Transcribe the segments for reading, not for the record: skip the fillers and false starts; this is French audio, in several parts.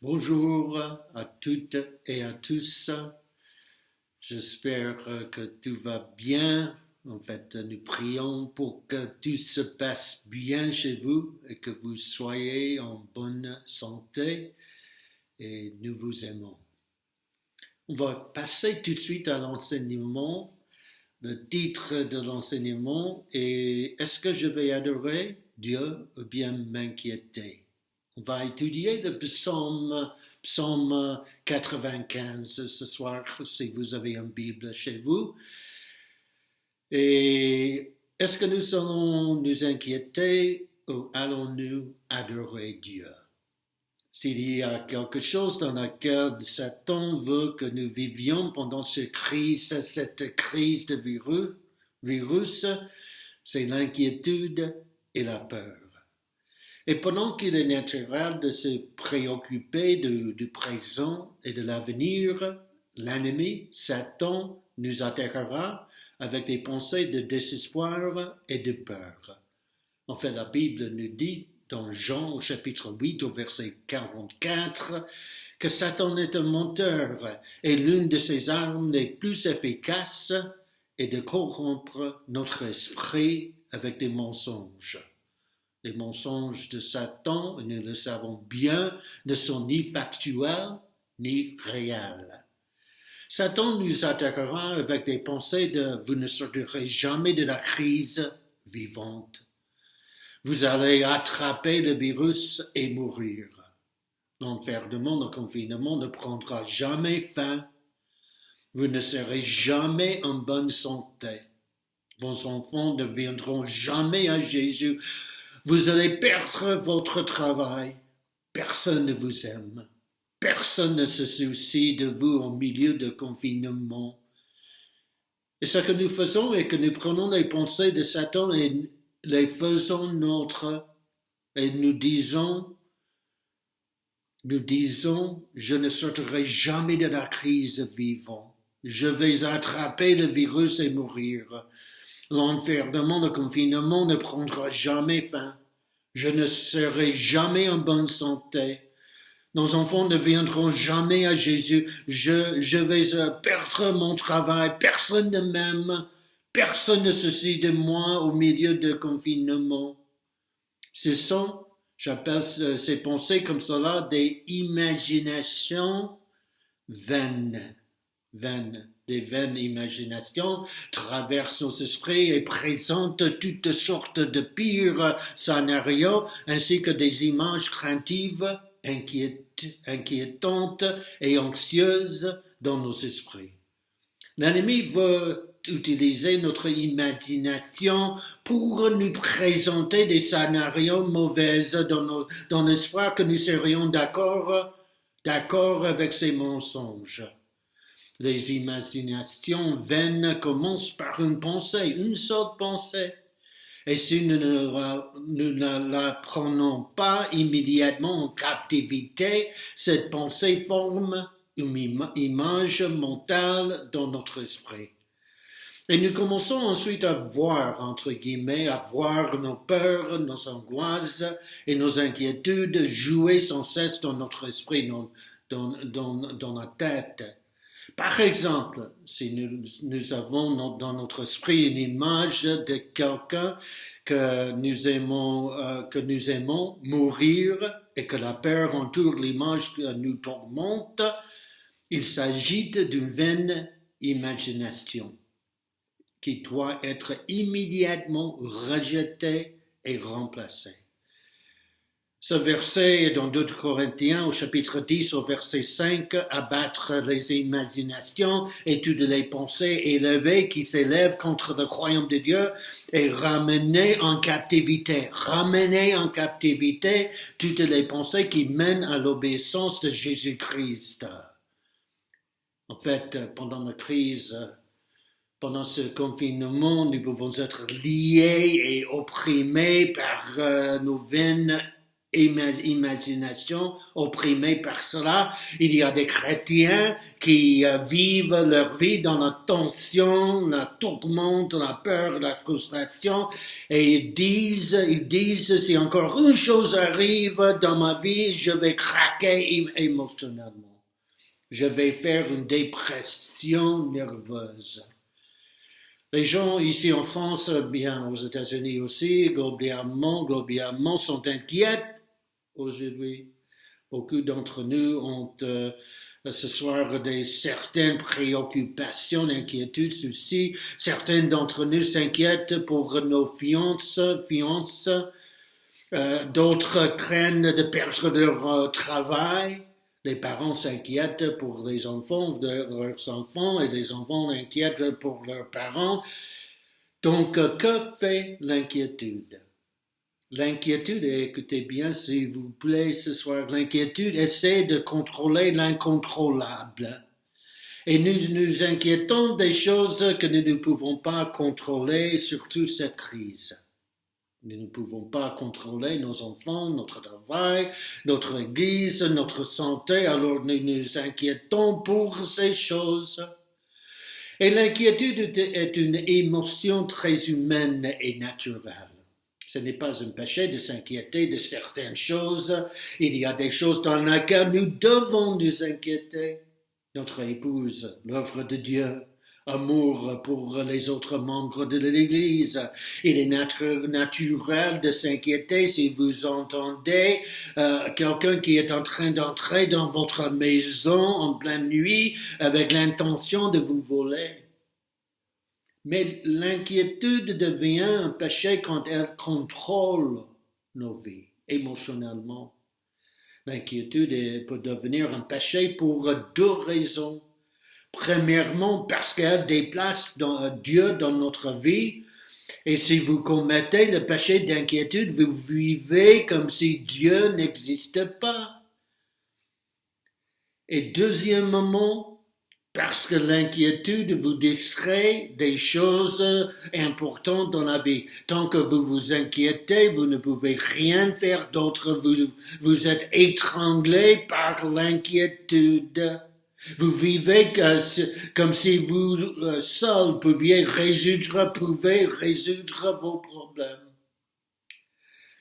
Bonjour à toutes et à tous. J'espère que tout va bien. En fait, nous prions pour que tout se passe bien chez vous et que vous soyez en bonne santé et nous vous aimons. On va passer tout de suite à l'enseignement. Le titre de l'enseignement est Est-ce que je vais adorer Dieu ou bien m'inquiéter? On va étudier le psaume 95 ce soir, si vous avez une Bible chez vous. Et est-ce que nous allons nous inquiéter ou allons-nous adorer Dieu? S'il y a quelque chose dans laquelle Satan veut que nous vivions pendant cette crise de virus, c'est l'inquiétude et la peur. Et pendant qu'il est naturel de se préoccuper du présent et de l'avenir, l'ennemi, Satan, nous attaquera avec des pensées de désespoir et de peur. En fait, la Bible nous dit dans Jean au chapitre 8 au verset 44 que Satan est un menteur et l'une de ses armes les plus efficaces est de corrompre notre esprit avec des mensonges. Les mensonges de Satan, nous le savons bien, ne sont ni factuels ni réels. Satan nous attaquera avec des pensées de « vous ne sortirez jamais de la crise vivante ». Vous allez attraper le virus et mourir. L'enfermement, le confinement ne prendra jamais fin. Vous ne serez jamais en bonne santé. Vos enfants ne viendront jamais à Jésus. Vous allez perdre votre travail. Personne ne vous aime. Personne ne se soucie de vous au milieu de confinement. Et ce que nous faisons est que nous prenons les pensées de Satan et les faisons nôtres. Et nous disons, je ne sortirai jamais de la crise vivant. Je vais attraper le virus et mourir. L'enfermement, le confinement ne prendra jamais fin. Je ne serai jamais en bonne santé. Nos enfants ne viendront jamais à Jésus. Je vais perdre mon travail. Personne ne m'aime. Personne ne se soucie de moi au milieu de confinement. Ce sont, j'appelle ces pensées comme cela, des imaginations vaines. Des vaines imaginations traversent nos esprits et présentent toutes sortes de pires scénarios ainsi que des images craintives, inquiétantes et anxieuses dans nos esprits. L'ennemi veut utiliser notre imagination pour nous présenter des scénarios mauvais dans l'espoir que nous serions d'accord avec ces mensonges. Les imaginations vaines commencent par une seule pensée. Et si nous ne la prenons pas immédiatement en captivité, cette pensée forme une image mentale dans notre esprit. Et nous commençons ensuite à voir, entre guillemets, à voir nos peurs, nos angoisses et nos inquiétudes jouer sans cesse dans notre esprit, dans la tête. Par exemple, si nous avons dans notre esprit une image de quelqu'un que nous aimons mourir et que la peur entoure l'image qui nous tourmente, il s'agit d'une vaine imagination qui doit être immédiatement rejetée et remplacée. Ce verset est dans 2 Corinthiens au chapitre 10 au verset 5, abattre les imaginations et toutes les pensées élevées qui s'élèvent contre le royaume de Dieu et ramener en captivité toutes les pensées qui mènent à l'obéissance de Jésus-Christ. En fait, pendant la crise, pendant ce confinement, nous pouvons être liés et opprimés par nos vaines imagination opprimée par cela. Il y a des chrétiens qui vivent leur vie dans la tension, la tourmente, la peur, la frustration, et ils disent, si encore une chose arrive dans ma vie, je vais craquer émotionnellement. Je vais faire une dépression nerveuse. Les gens ici en France, bien aux États-Unis aussi, globalement sont inquiets aujourd'hui. Beaucoup d'entre nous ont ce soir certaines préoccupations, inquiétudes, soucis. Certains d'entre nous s'inquiètent pour nos fiances. D'autres craignent de perdre leur travail. Les parents s'inquiètent pour les enfants de leurs enfants et les enfants s'inquiètent pour leurs parents. Donc, que fait l'inquiétude? L'inquiétude, écoutez bien s'il vous plaît ce soir, l'inquiétude essaie de contrôler l'incontrôlable. Et nous nous inquiétons des choses que nous ne pouvons pas contrôler, surtout cette crise. Nous ne pouvons pas contrôler nos enfants, notre travail, notre église, notre santé, alors nous nous inquiétons pour ces choses. Et l'inquiétude est une émotion très humaine et naturelle. Ce n'est pas un péché de s'inquiéter de certaines choses. Il y a des choses dans lesquelles nous devons nous inquiéter. Notre épouse, l'œuvre de Dieu, amour pour les autres membres de l'Église. Il est naturel de s'inquiéter si vous entendez quelqu'un qui est en train d'entrer dans votre maison en pleine nuit avec l'intention de vous voler. Mais l'inquiétude devient un péché quand elle contrôle nos vies émotionnellement. L'inquiétude peut devenir un péché pour deux raisons. Premièrement, parce qu'elle déplace Dieu dans notre vie. Et si vous commettez le péché d'inquiétude, vous vivez comme si Dieu n'existait pas. Et deuxièmement, parce que l'inquiétude vous distrait des choses importantes dans la vie. Tant que vous vous inquiétez, vous ne pouvez rien faire d'autre. Vous êtes étranglé par l'inquiétude. Vous vivez comme si vous seul pouviez résoudre vos problèmes.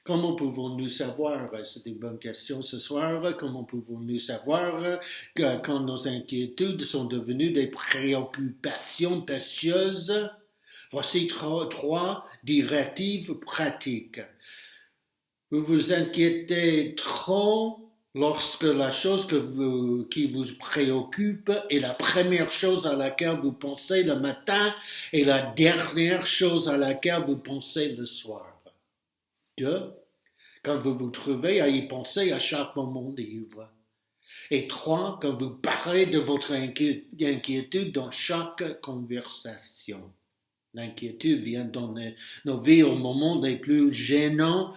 Comment pouvons-nous savoir, c'est une bonne question ce soir, comment pouvons-nous savoir que quand nos inquiétudes sont devenues des préoccupations précieuses? Voici trois directives pratiques. Vous vous inquiétez trop lorsque la chose qui vous préoccupe est la première chose à laquelle vous pensez le matin et la dernière chose à laquelle vous pensez le soir. 2. Quand vous vous trouvez à y penser à chaque moment libre. Et 3. Quand vous parlez de votre inquiétude dans chaque conversation. L'inquiétude vient dans nos vies au moment les plus gênants.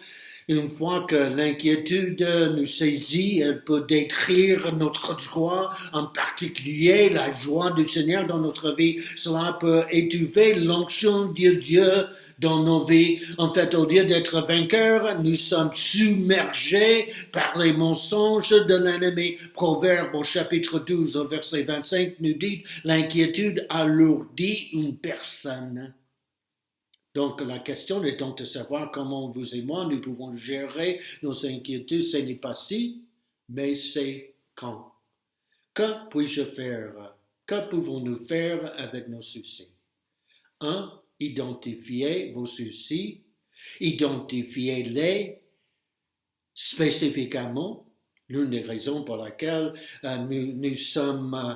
Une fois que l'inquiétude nous saisit, elle peut détruire notre joie, en particulier la joie du Seigneur dans notre vie. Cela peut étouffer l'onction de Dieu dans nos vies. En fait, au lieu d'être vainqueurs, nous sommes submergés par les mensonges de l'ennemi. Proverbe au chapitre 12, au verset 25, nous dit « L'inquiétude alourdit une personne ». Donc, la question est donc de savoir comment vous et moi, nous pouvons gérer nos inquiétudes. Ce n'est pas si, mais c'est quand. Que puis-je faire? Que pouvons-nous faire avec nos soucis? 1. Identifiez vos soucis. Identifiez-les spécifiquement. L'une des raisons pour lesquelles nous sommes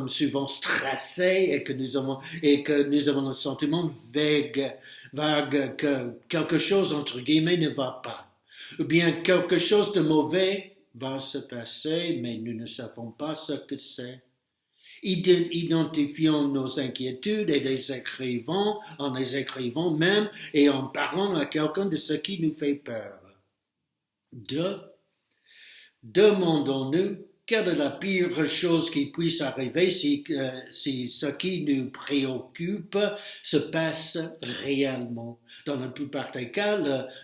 souvent stressés et que nous avons le sentiment vague que quelque chose, entre guillemets, ne va pas. Ou bien quelque chose de mauvais va se passer, mais nous ne savons pas ce que c'est. Identifions nos inquiétudes et les écrivons, en les écrivant même et en parlant à quelqu'un de ce qui nous fait peur. 2. Demandons-nous quelle est la pire chose qui puisse arriver si ce qui nous préoccupe se passe réellement? Dans la plupart des cas,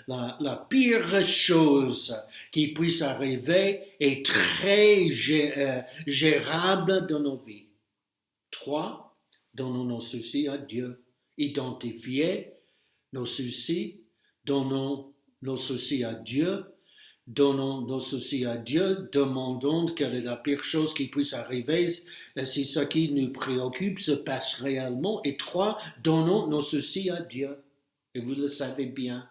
la pire chose qui puisse arriver est très gérable dans nos vies. 3. Donnons nos soucis à Dieu. Identifiez nos soucis, donnons nos soucis à Dieu. Donnons nos soucis à Dieu, demandons quelle est la pire chose qui puisse arriver si ce qui nous préoccupe se passe réellement. Et 3, donnons nos soucis à Dieu. Et vous le savez bien.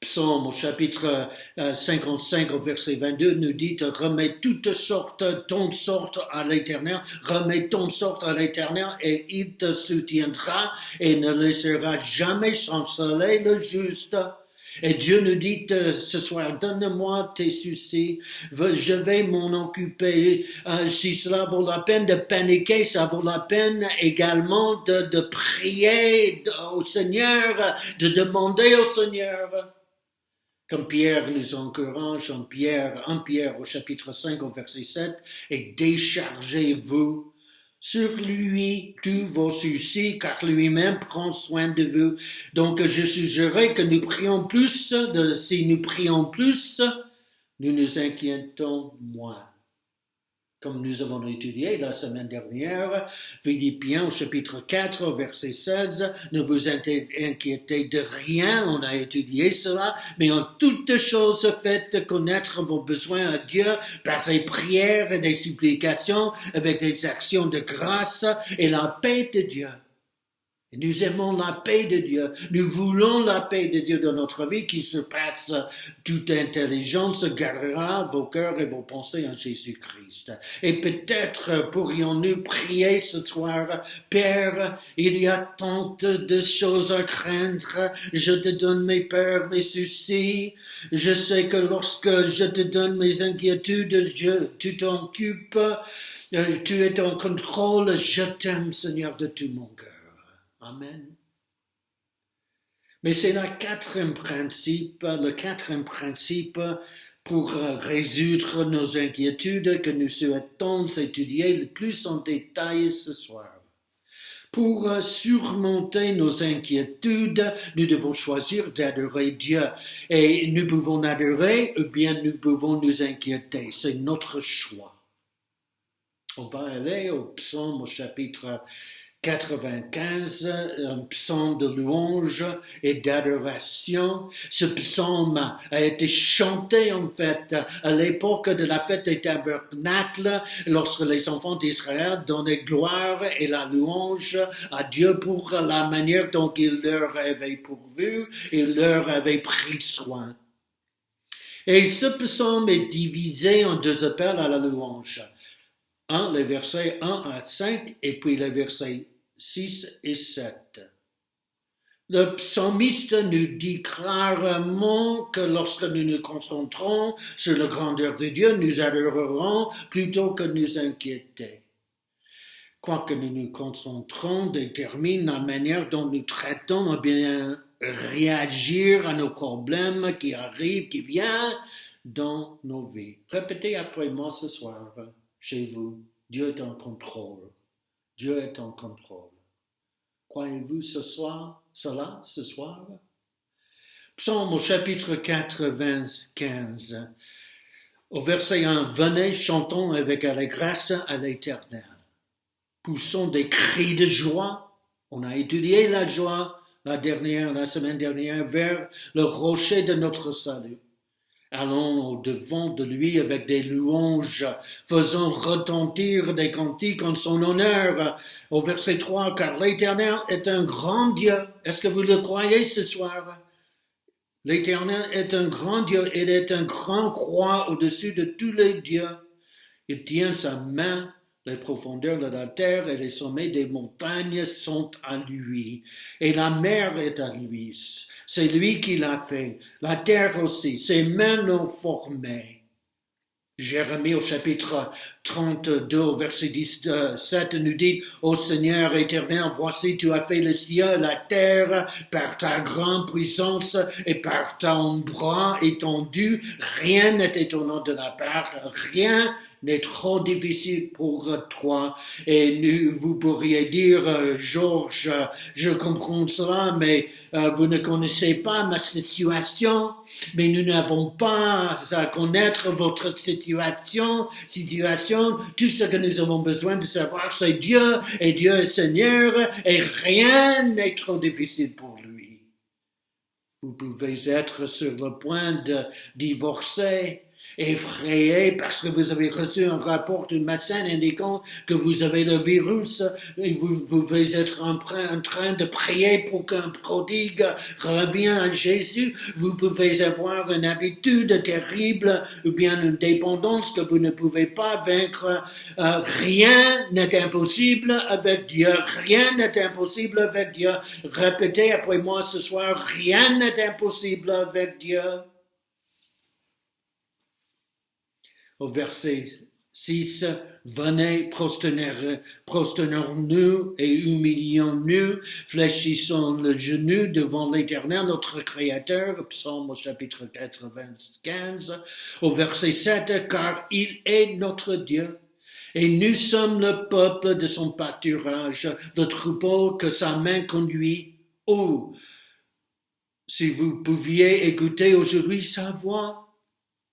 Psaume au chapitre 55 au verset 22 nous dit « Remets toutes sortes à l'Éternel, remets toutes sortes à l'Éternel et il te soutiendra et ne laissera jamais chanceler le juste. » Et Dieu nous dit ce soir, donne-moi tes soucis, je vais m'en occuper. Si cela vaut la peine de paniquer, ça vaut la peine également de prier au Seigneur, de demander au Seigneur. Comme Pierre nous encourage en 1 Pierre au chapitre 5 au verset 7, et déchargez-vous sur lui tous vos soucis, car lui-même prend soin de vous. Donc, je suggérerais que nous prions plus, si nous prions plus, nous nous inquiétons moins. Comme nous avons étudié la semaine dernière, Philippiens au chapitre 4, au verset 16, ne vous inquiétez de rien, on a étudié cela, mais en toutes choses faites connaître vos besoins à Dieu par des prières et des supplications, avec des actions de grâce et la paix de Dieu. Et nous aimons la paix de Dieu. Nous voulons la paix de Dieu dans notre vie qui surpasse toute intelligence, gardera vos cœurs et vos pensées en Jésus-Christ. Et peut-être pourrions-nous prier ce soir, Père, il y a tant de choses à craindre. Je te donne mes peurs, mes soucis. Je sais que lorsque je te donne mes inquiétudes, tu t'occupes, tu es en contrôle. Je t'aime, Seigneur, de tout mon cœur. Amen. Mais c'est le quatrième principe pour résoudre nos inquiétudes que nous souhaitons étudier le plus en détail ce soir. Pour surmonter nos inquiétudes, nous devons choisir d'adorer Dieu. Et nous pouvons adorer ou bien nous pouvons nous inquiéter. C'est notre choix. On va aller au psaume au chapitre 95, un psaume de louange et d'adoration. Ce psaume a été chanté en fait à l'époque de la fête des tabernacles, lorsque les enfants d'Israël donnaient gloire et la louange à Dieu pour la manière dont il leur avait pourvu, il leur avait pris soin. Et ce psaume est divisé en deux appels à la louange. Les versets 1 à 5 et puis les versets 6 et 7. Le psalmiste nous dit clairement que lorsque nous nous concentrons sur la grandeur de Dieu, nous adorerons plutôt que nous inquiéter. Quoique nous nous concentrons détermine la manière dont nous traitons ou bien réagir à nos problèmes qui arrivent, qui viennent dans nos vies. Répétez après moi ce soir. Chez vous, Dieu est en contrôle. Dieu est en contrôle. Croyez-vous cela ce soir? Psaume au chapitre 95, au verset 1, « Venez, chantons avec allégresse à l'Éternel. Poussons des cris de joie. » On a étudié la joie la semaine dernière, vers le rocher de notre salut. Allons au-devant de lui avec des louanges, faisons retentir des cantiques en son honneur. Au verset 3, car l'Éternel est un grand Dieu. Est-ce que vous le croyez ce soir? L'Éternel est un grand Dieu. Il est un grand roi au-dessus de tous les dieux. Il tient sa main. Les profondeurs de la terre et les sommets des montagnes sont à lui. Et la mer est à lui. C'est lui qui l'a fait. La terre aussi. Ses mains l'ont formé. Jérémie au chapitre 32, au verset 17, nous dit, « Ô Seigneur éternel, voici tu as fait le ciel, la terre, par ta grande puissance et par ton bras étendu. Rien n'est étonnant de la part, rien n'est trop difficile pour toi. » Et vous pourriez dire, Georges, je comprends cela, mais vous ne connaissez pas ma situation, mais nous n'avons pas à connaître votre situation. Tout ce que nous avons besoin de savoir, c'est Dieu, et Dieu est Seigneur, et rien n'est trop difficile pour lui. Vous pouvez être sur le point de divorcer, effrayé parce que vous avez reçu un rapport du médecin indiquant que vous avez le virus, et vous pouvez être en train de prier pour qu'un prodigue revienne à Jésus. Vous pouvez avoir une habitude terrible ou bien une dépendance que vous ne pouvez pas vaincre. Rien n'est impossible avec Dieu. Rien n'est impossible avec Dieu. Répétez après moi ce soir, rien n'est impossible avec Dieu. Au verset 6, « Venez, prosternons-nous et humilions-nous, fléchissons le genou devant l'Éternel, notre Créateur. » Psaume au chapitre 95. Au verset 7, « Car il est notre Dieu, et nous sommes le peuple de son pâturage, le troupeau que sa main conduit. » Oh, si vous pouviez écouter aujourd'hui sa voix.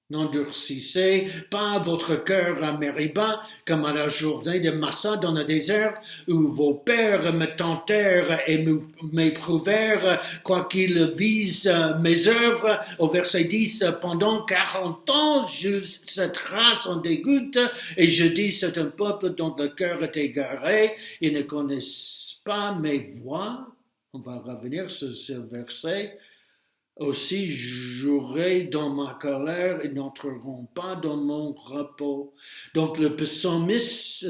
N'endurcissez pas votre cœur à Mériba, comme à la journée de Massa dans le désert, où vos pères me tentèrent et m'éprouvèrent, quoiqu'ils visent mes œuvres. Au verset 10, pendant 40 ans, cette race en dégoûte, et je dis, c'est un peuple dont le cœur est égaré, ils ne connaissent pas mes voies. On va revenir sur ce verset. Aussi jouerai dans ma colère et n'entreront pas dans mon repos. Donc le psalmiste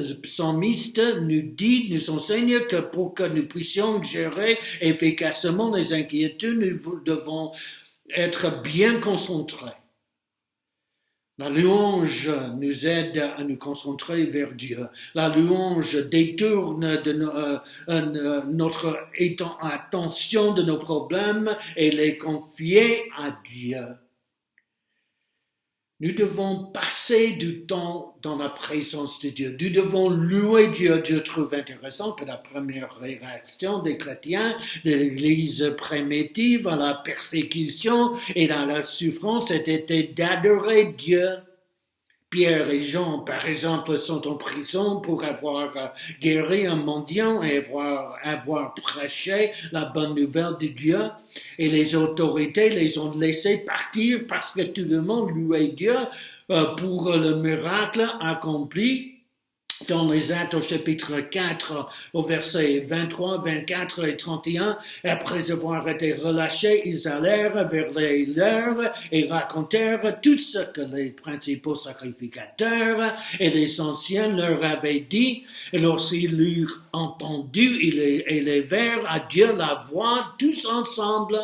nous enseigne que pour que nous puissions gérer efficacement les inquiétudes, nous devons être bien concentrés. La louange nous aide à nous concentrer vers Dieu. La louange détourne notre attention de nos problèmes et les confier à Dieu. Nous devons passer du temps dans la présence de Dieu. Nous devons louer Dieu. Dieu trouve intéressant que la première réaction des chrétiens de l'Église primitive à la persécution et à la souffrance était d'adorer Dieu. Pierre et Jean, par exemple, sont en prison pour avoir guéri un mendiant et avoir prêché la bonne nouvelle de Dieu. Et les autorités les ont laissés partir parce que tout le monde louait Dieu pour le miracle accompli. Dans les Actes au chapitre 4, au verset 23, 24 et 31, après avoir été relâchés, ils allèrent vers les leurs et racontèrent tout ce que les principaux sacrificateurs et les anciens leur avaient dit. Et lorsqu'ils l'eurent entendu, ils élevèrent à Dieu la voix tous ensemble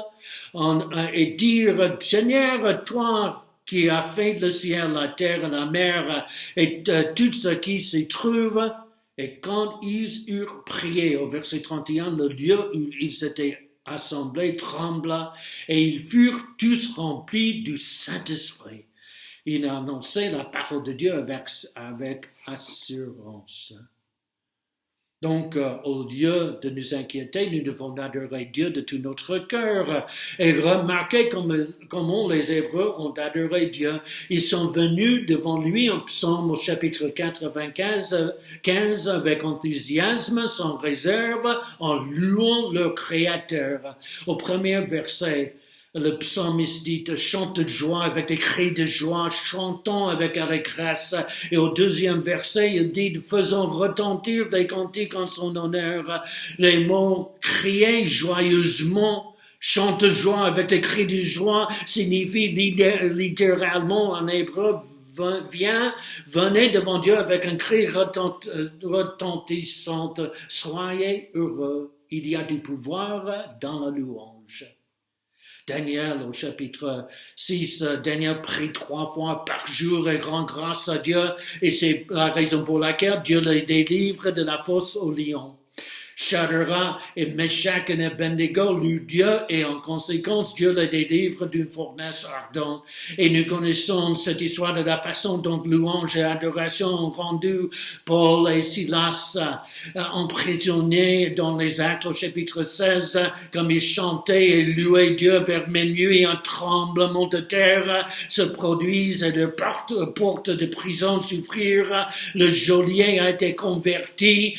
et dirent, « Seigneur, toi, qui a fait le ciel, la terre, la mer et tout ce qui s'y trouve. » Et quand ils eurent prié, au verset 31, le lieu où ils s'étaient assemblés trembla et ils furent tous remplis du Saint-Esprit. Ils annonçaient la parole de Dieu avec assurance. Donc, au lieu de nous inquiéter, nous devons adorer Dieu de tout notre cœur. Et remarquez comment les Hébreux ont adoré Dieu. Ils sont venus devant lui en psaume au chapitre 95, 15, avec enthousiasme, sans réserve, en louant leur Créateur. Au premier verset, le psalmiste dit « chante de joie avec des cris de joie, chantons avec allégresse ». Et au deuxième verset, il dit « faisons retentir des cantiques en son honneur ». Les mots « crier joyeusement », « chante de joie avec des cris de joie » signifie littéralement en hébreu « venez devant Dieu avec un cri retentissant, soyez heureux ». Il y a du pouvoir dans la louange. Daniel au chapitre 6, Daniel prie 3 fois par jour et rend grâce à Dieu, et c'est la raison pour laquelle Dieu le délivre de la fosse au lion. Shadrach et Meshach et Abednego louent Dieu et en conséquence Dieu les délivre d'une fournaise ardente. Et nous connaissons cette histoire de la façon dont louange et adoration ont rendu Paul et Silas emprisonnés dans les Actes au chapitre 16, comme ils chantaient et louaient Dieu vers minuit, un tremblement de terre se produit et de porte de prison s'ouvrirent. Le geôlier a été converti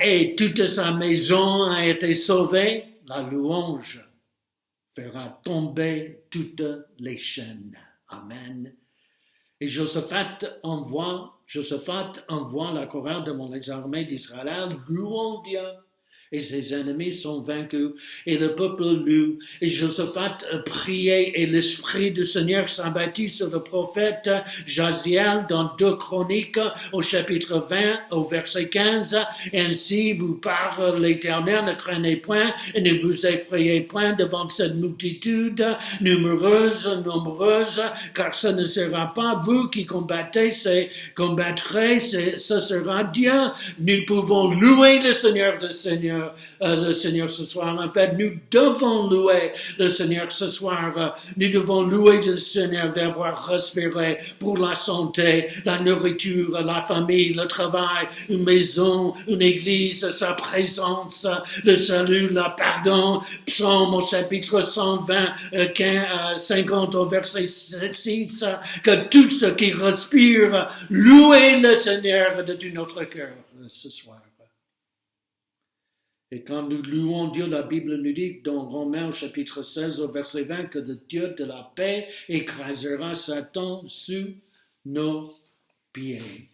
et toute sa maison a été sauvée. La louange fera tomber toutes les chaînes. Amen. Et Josaphat envoie la chorale de mon armée d'Israël, louant Dieu. Et ses ennemis sont vaincus, et le peuple loue. Et Josaphat priait, et l'Esprit du Seigneur s'abattit sur le prophète Jaziel dans 2 Chroniques, au chapitre 20, au verset 15. Ainsi vous parle l'Éternel, ne craignez point, et ne vous effrayez point devant cette multitude nombreuse, car ce ne sera pas vous qui combattrez, ce sera Dieu. Nous pouvons louer le Seigneur le Seigneur ce soir. En fait, nous devons louer le Seigneur ce soir. Nous devons louer le Seigneur d'avoir respiré pour la santé, la nourriture, la famille, le travail, une maison, une église, sa présence, le salut, le pardon. Psaume au chapitre 120, 50 au verset 6, que tout ce qui respire, louez le Seigneur de tout notre cœur ce soir. Et quand nous louons Dieu, la Bible nous dit dans Romains au chapitre 16 au verset 20 que le Dieu de la paix écrasera Satan sous nos pieds.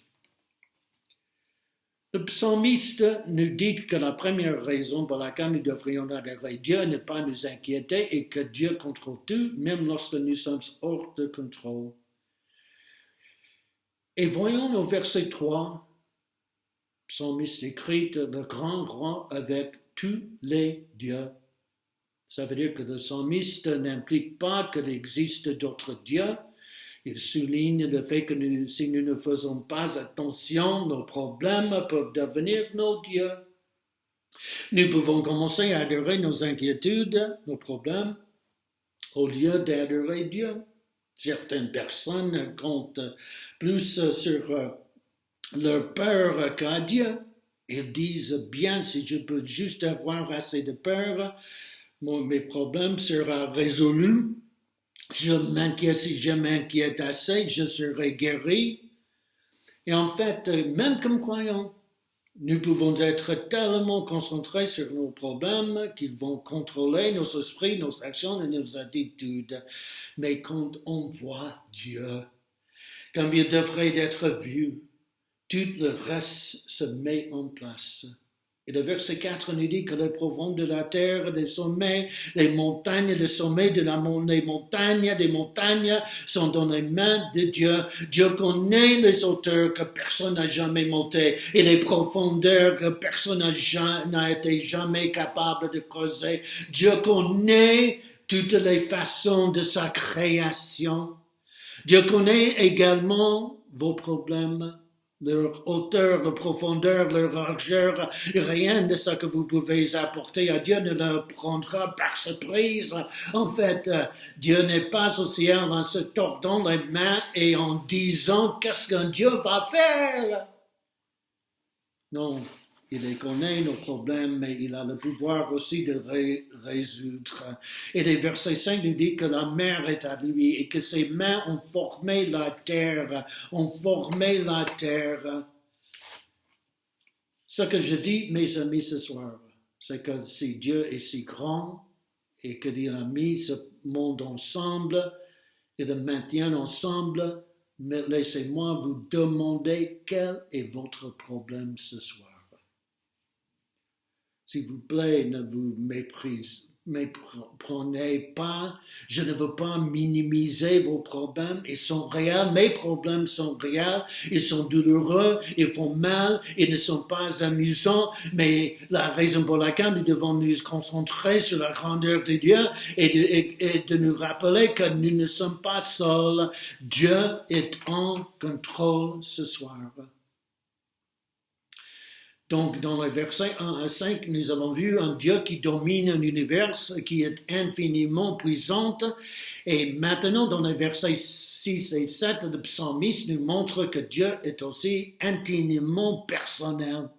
Le psalmiste nous dit que la première raison pour laquelle nous devrions adorer Dieu n'est pas nous inquiéter et que Dieu contrôle tout, même lorsque nous sommes hors de contrôle. Et voyons au verset 3, psalmiste écrit le grand roi avec tous les dieux. Ça veut dire que le psalmiste n'implique pas qu'il existe d'autres dieux. Il souligne le fait que si nous ne faisons pas attention, nos problèmes peuvent devenir nos dieux. Nous pouvons commencer à adorer nos inquiétudes, nos problèmes, au lieu d'adorer Dieu. Certaines personnes comptent plus sur leur peur qu'à Dieu. Ils disent bien, si je peux juste avoir assez de peur, mes problèmes seront résolus. Si je m'inquiète assez, je serai guéri. Et en fait, même comme croyants, nous pouvons être tellement concentrés sur nos problèmes qu'ils vont contrôler nos esprits, nos actions et nos attitudes. Mais quand on voit Dieu, comme il devrait être vu, tout le reste se met en place. Et le verset 4 nous dit que les profonds de la terre, des sommets, les montagnes, les sommets de les montagnes, des montagnes sont dans les mains de Dieu. Dieu connaît les hauteurs que personne n'a jamais montées et les profondeurs que personne n'a été jamais capable de creuser. Dieu connaît toutes les façons de sa création. Dieu connaît également vos problèmes, leur hauteur, leur profondeur, leur largeur. Rien de ce que vous pouvez apporter à Dieu ne le prendra par surprise. En fait, Dieu n'est pas au ciel en se tordant les mains et en disant qu'est-ce qu'un Dieu va faire. Non, il les connaît, nos problèmes, mais il a le pouvoir aussi de résoudre. Et les versets 5 nous disent que la mer est à lui et que ses mains ont formé la terre, Ce que je dis, mes amis, ce soir, c'est que si Dieu est si grand et qu'il a mis ce monde ensemble et le maintient ensemble, mais laissez-moi vous demander quel est votre problème ce soir. S'il vous plaît, ne vous méprenez pas, je ne veux pas minimiser vos problèmes, ils sont réels, mes problèmes sont réels, ils sont douloureux, ils font mal, ils ne sont pas amusants, mais la raison pour laquelle nous devons nous concentrer sur la grandeur de Dieu et de nous rappeler que nous ne sommes pas seuls, Dieu est en contrôle ce soir. Donc, dans les versets 1 à 5, nous avons vu un Dieu qui domine un univers qui est infiniment puissant. Et maintenant, dans les versets 6 et 7, le psalmiste nous montre que Dieu est aussi intimement personnel.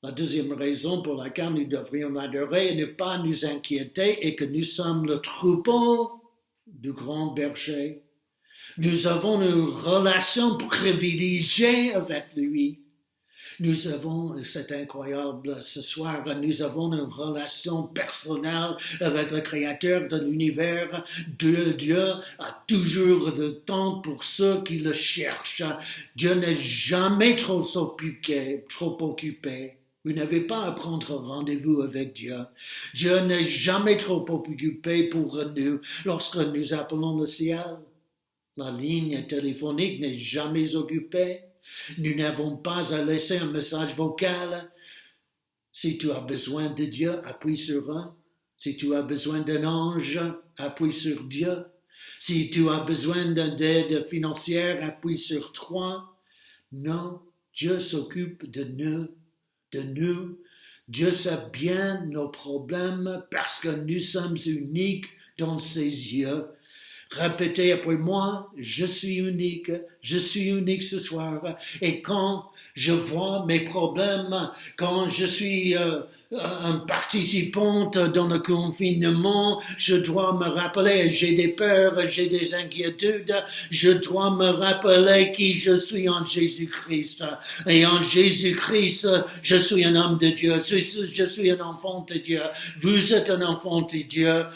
La deuxième raison pour laquelle nous devrions l'adorer et ne pas nous inquiéter est que nous sommes le troupeau du grand berger. Nous avons une relation privilégiée avec lui. Nous avons, c'est incroyable ce soir, nous avons une relation personnelle avec le Créateur de l'univers. Dieu a toujours le temps pour ceux qui le cherchent. Dieu n'est jamais trop occupé. Vous n'avez pas à prendre rendez-vous avec Dieu. Dieu n'est jamais trop occupé pour nous lorsque nous appelons le ciel. La ligne téléphonique n'est jamais occupée. Nous n'avons pas à laisser un message vocal. Si tu as besoin de Dieu, appuie sur un. Si tu as besoin d'un ange, appuie sur Dieu. Si tu as besoin d'aide financière, appuie sur 3. Non, Dieu s'occupe de nous. Dieu sait bien nos problèmes parce que nous sommes uniques dans ses yeux. Répétez après moi, je suis unique ce soir. Et quand je vois mes problèmes, quand je suis un participant dans le confinement, je dois me rappeler, j'ai des peurs, j'ai des inquiétudes, je dois me rappeler qui je suis en Jésus-Christ. Et en Jésus-Christ, je suis un homme de Dieu, je suis un enfant de Dieu, vous êtes un enfant de Dieu,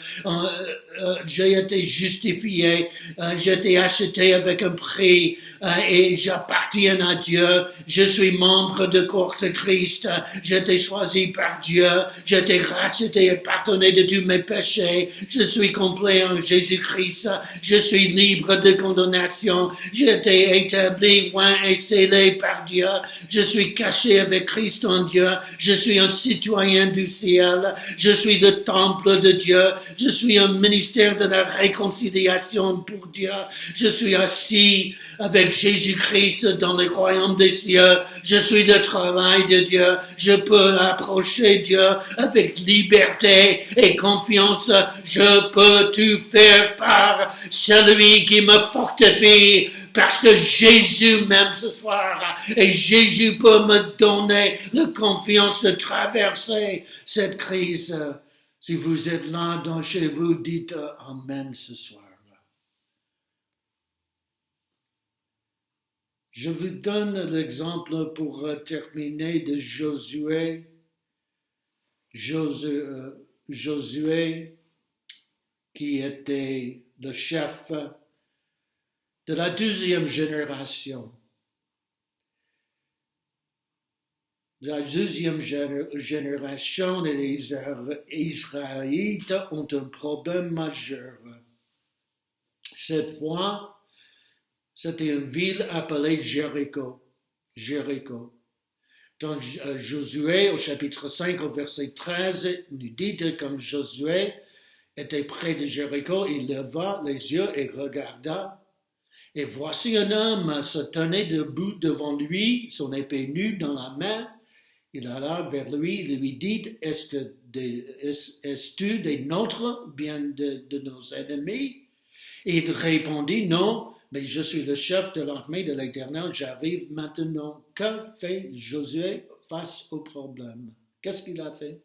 j'ai été justifié. J'ai été acheté avec un prix et j'appartiens à Dieu. Je suis membre du corps de Christ. J'ai été choisi par Dieu. J'ai été racheté et pardonné de tous mes péchés. Je suis complet en Jésus-Christ. Je suis libre de condamnation. J'ai été établi, loin et scellé par Dieu. Je suis caché avec Christ en Dieu. Je suis un citoyen du ciel. Je suis le temple de Dieu. Je suis un ministère de la réconciliation pour Dieu. Je suis assis avec Jésus-Christ dans le royaume des cieux. Je suis le travail de Dieu. Je peux approcher Dieu avec liberté et confiance. Je peux tout faire par celui qui me fortifie. Parce que Jésus m'aime ce soir et Jésus peut me donner la confiance de traverser cette crise. Si vous êtes là dans chez vous, dites Amen ce soir. Je vous donne l'exemple pour terminer de Josué. Josué, qui était le chef de la 12e génération. La 12e génération des Israélites ont un problème majeur. Cette fois, c'était une ville appelée Jéricho. Dans Josué, au chapitre 5, au verset 13, nous dit que comme Josué était près de Jéricho, il leva les yeux et regarda. Et voici un homme se tenait debout devant lui, son épée nue dans la main. Il alla vers lui, lui dit, est-ce-tu des nôtres, bien de nos ennemis? Et il répondit, non. Mais je suis le chef de l'armée de l'Éternel, j'arrive maintenant. Que fait Josué face au problème? Qu'est-ce qu'il a fait?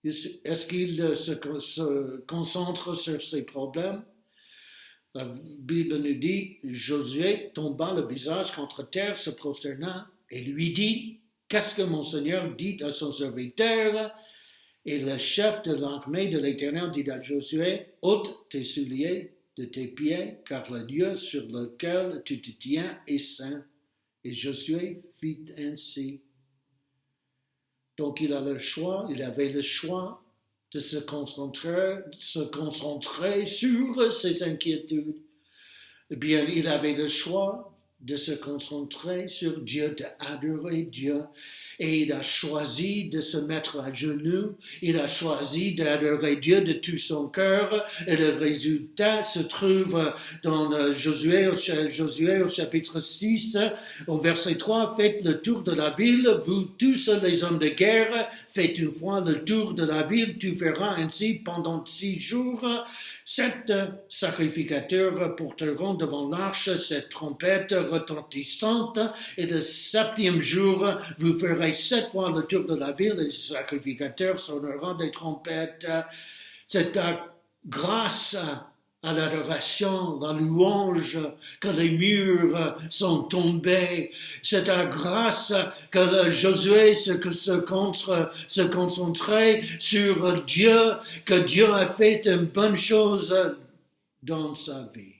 Est-ce qu'il se concentre sur ses problèmes? La Bible nous dit, Josué tomba le visage contre terre, se prosterna et lui dit, qu'est-ce que mon Seigneur dit à son serviteur? Et le chef de l'armée de l'Éternel dit à Josué, ôte tes souliers de tes pieds, car le lieu sur lequel tu te tiens est saint. Et Josué fit ainsi. Donc il avait le choix de se concentrer sur ses inquiétudes. Eh bien, il avait le choix de se concentrer sur Dieu, d'adorer Dieu. Et il a choisi de se mettre à genoux, il a choisi d'adorer Dieu de tout son cœur, et le résultat se trouve dans Josué au chapitre 6, au verset 3, faites le tour de la ville, vous tous les hommes de guerre, faites une fois le tour de la ville, tu feras ainsi pendant 6 jours. 7 sacrificateurs porteront devant l'arche cette trompette retentissante, et le 7e jour, vous ferez 7 fois le tour de la ville, les sacrificateurs sonneront des trompettes. C'est grâce à l'adoration, la louange, que les murs sont tombés. C'est grâce que Josué se concentrait sur Dieu, que Dieu a fait une bonne chose dans sa vie.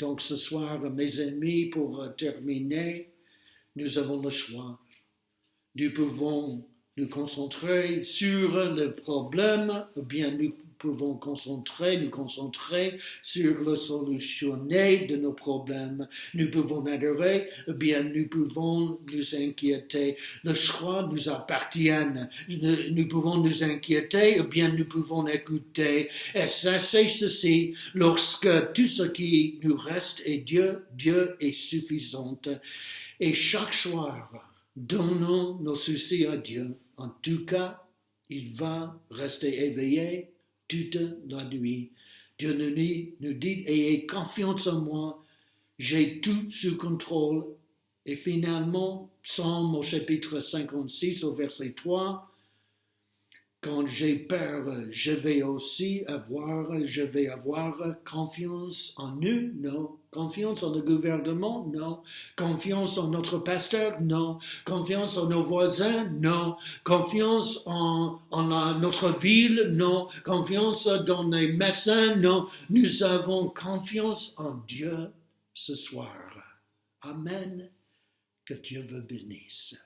Donc ce soir, mes amis, pour terminer, nous avons le choix. Nous pouvons nous concentrer sur le problème, ou bien nous pouvons nous concentrer sur le solutionner de nos problèmes. Nous pouvons adorer, ou bien nous pouvons nous inquiéter. Le choix nous appartient. Nous pouvons nous inquiéter, ou bien nous pouvons écouter. Et ça, c'est ceci. Lorsque tout ce qui nous reste est Dieu, Dieu est suffisant. Et chaque soir, donnons nos soucis à Dieu. En tout cas, il va rester éveillé toute la nuit. Dieu nous dit, ayez confiance en moi, j'ai tout sous contrôle. Et finalement, Psaume au chapitre 56 au verset 3, quand j'ai peur, je vais avoir confiance en nous, non. Confiance en le gouvernement, non. Confiance en notre pasteur, non. Confiance en nos voisins, non. Confiance en notre ville, non. Confiance dans les médecins, non. Nous avons confiance en Dieu ce soir. Amen. Que Dieu vous bénisse.